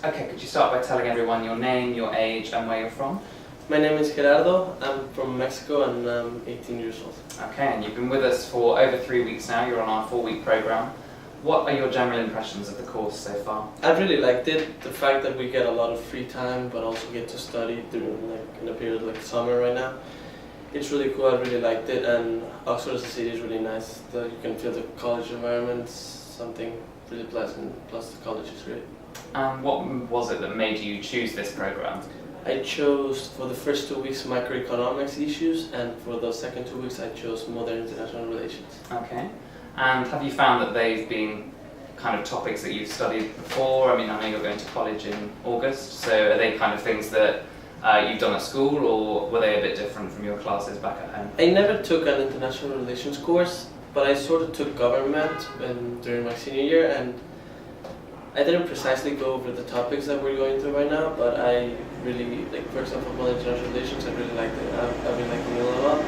Okay, could you start by telling everyone your name, your age, and where you're from? My name is Gerardo. I'm from Mexico and I'm 18 years old. Okay, and you've been with us for over 3 weeks now. You're on our 4-week program. What are your general impressions of the course so far? I've really liked it. The fact that we get a lot of free time, but also get to study during in a period like summer right now. It's really cool. I really liked it, and Oxford as a city is really nice. You can feel the college environment, something really pleasant. Plus, the college is great. And what was it that made you choose this program? I chose for the first 2 weeks Macroeconomic Issues, and for the second 2 weeks I chose Modern International Relations. Okay. And have you found that they've been kind of topics that you've studied before? I mean, I know you're going to college in August, so are they kind of things that you've done at school, or were they a bit different from your classes back at home? I never took an international relations course, but I sort of took government during my senior year, and I didn't precisely go over the topics that we're going through right now, but I really, for example, modern international relations, I really liked it. I've been liking it a lot.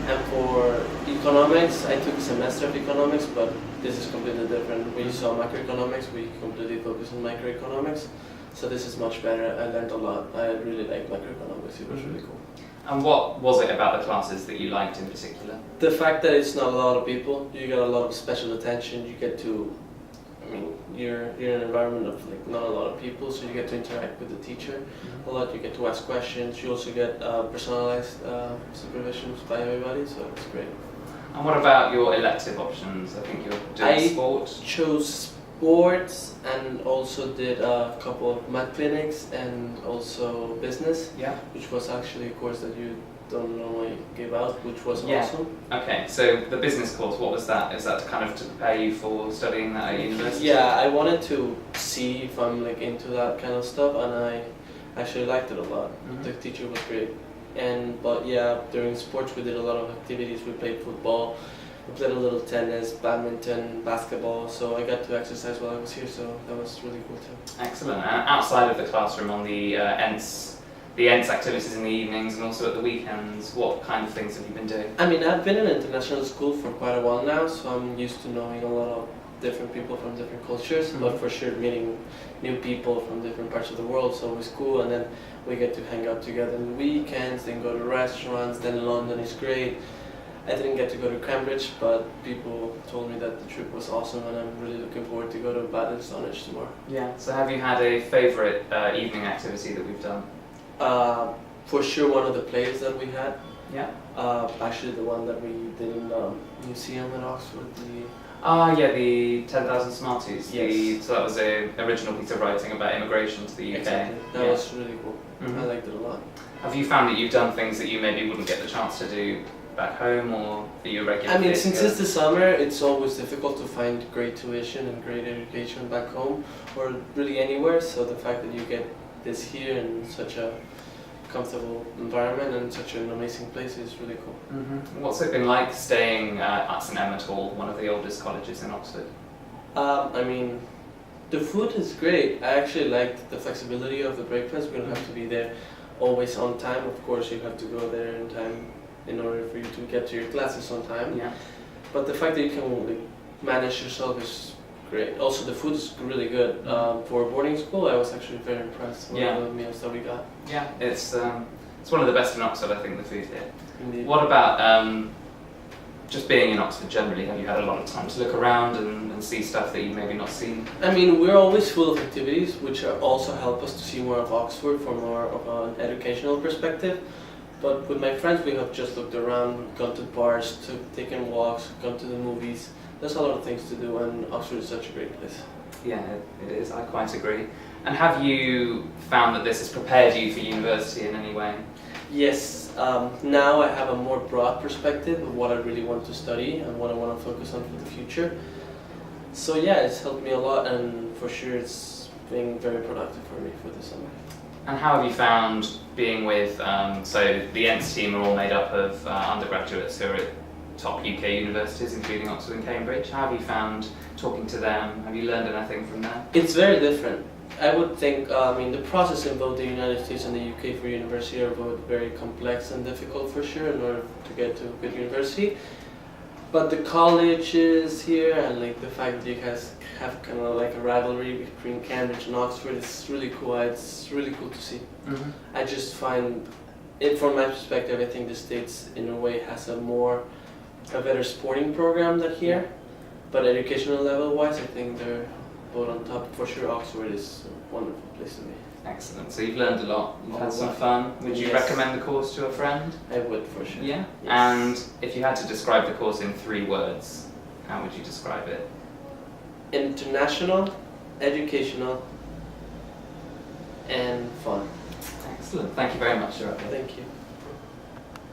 And for economics, I took a semester of economics, but this is completely different. We saw macroeconomics, we completely focused on microeconomics, so this is much better. I learned a lot. I really liked macroeconomics, it was really cool. And what was it about the classes that you liked in particular? The fact that it's not a lot of people, you get a lot of special attention, you get to, you're in an environment of not a lot of people, so you get to interact with the teacher a lot, you get to ask questions, you also get personalized supervisions by everybody, so it's great. And what about your elective options? I think you're doing sport. I chose sports and also did a couple of math clinics and also business, which was actually a course that you don't normally give out, which was awesome. Okay, so the business course, what was that? Is that kind of to prepare you for studying that at university? Yeah, I wanted to see if I'm into that kind of stuff, and I actually liked it a lot. The teacher was great. But yeah, during sports we did a lot of activities. We played football, we played a little tennis, badminton, basketball, so I got to exercise while I was here, so that was really cool too. Excellent. And outside of the classroom, on the ENTS activities in the evenings and also at the weekends, what kind of things have you been doing? I've been in international school for quite a while now, so I'm used to knowing a lot of different people from different cultures, but for sure meeting new people from different parts of the world is always cool, and then we get to hang out together on the weekends, then go to restaurants, then London is great. I didn't get to go to Cambridge, but people told me that the trip was awesome, and I'm really looking forward to go to Bad and Stonehenge tomorrow. Yeah, so have you had a favourite evening activity that we've done? For sure one of the plays that we had. Yeah. Actually the one that we did in the museum at Oxford. The 10,000 Smarties. Yes. So that was an original piece of writing about immigration to the UK. Exactly. That was really cool. I liked it a lot. Have you found that you've done things that you maybe wouldn't get the chance to do back home, or for your regular since it's the summer, it's always difficult to find great tuition and great education back home, or really anywhere, so the fact that you get this here in such a comfortable environment and such an amazing place is really cool. What's it been like staying at St Emmet Hall, one of the oldest colleges in Oxford? The food is great. I actually liked the flexibility of the breakfast. We don't have to be there always on time. Of course, you have to go there in time in order for you to get to your classes on time. Yeah. But the fact that you can manage yourself is great. Also, the food is really good. For boarding school, I was actually very impressed with the meals that we got. Yeah, it's one of the best in Oxford, I think, the food here. Indeed. What about just being in Oxford generally? Have you had a lot of time to look around and see stuff that you've maybe not seen? We're always full of activities, which also help us to see more of Oxford from more of an educational perspective. But with my friends, we have just looked around, gone to bars, taken walks, gone to the movies. There's a lot of things to do, and Oxford is such a great place. Yeah, it is. I quite agree. And have you found that this has prepared you for university in any way? Yes. Now I have a more broad perspective of what I really want to study and what I want to focus on for the future. So yeah, it's helped me a lot, and for sure it's been very productive for me for this summer. And how have you found being with, so the ENTS team are all made up of undergraduates who are at top UK universities, including Oxford and Cambridge. How have you found talking to them? Have you learned anything from them? It's very different. I would think, the process in both the United States and the UK for university are both very complex and difficult for sure in order to get to a good university. But the colleges here and like the fact that you guys have kind of like a rivalry between Cambridge and Oxford is really cool. It's really cool to see. Mm-hmm. I just find it, from my perspective, I think the States in a way has a better sporting program than here. But educational level wise, I think they're both on top. For sure, Oxford is a wonderful place to be. Excellent. So you've learned a lot. You've had A some lot. fun. Would you Yes. recommend the course to a friend? I would for sure. Yeah. Yes. And if you had to describe the course in 3 words, how would you describe it? International, educational, and fun. Excellent. Thank you very much, Gerardo. Thank you.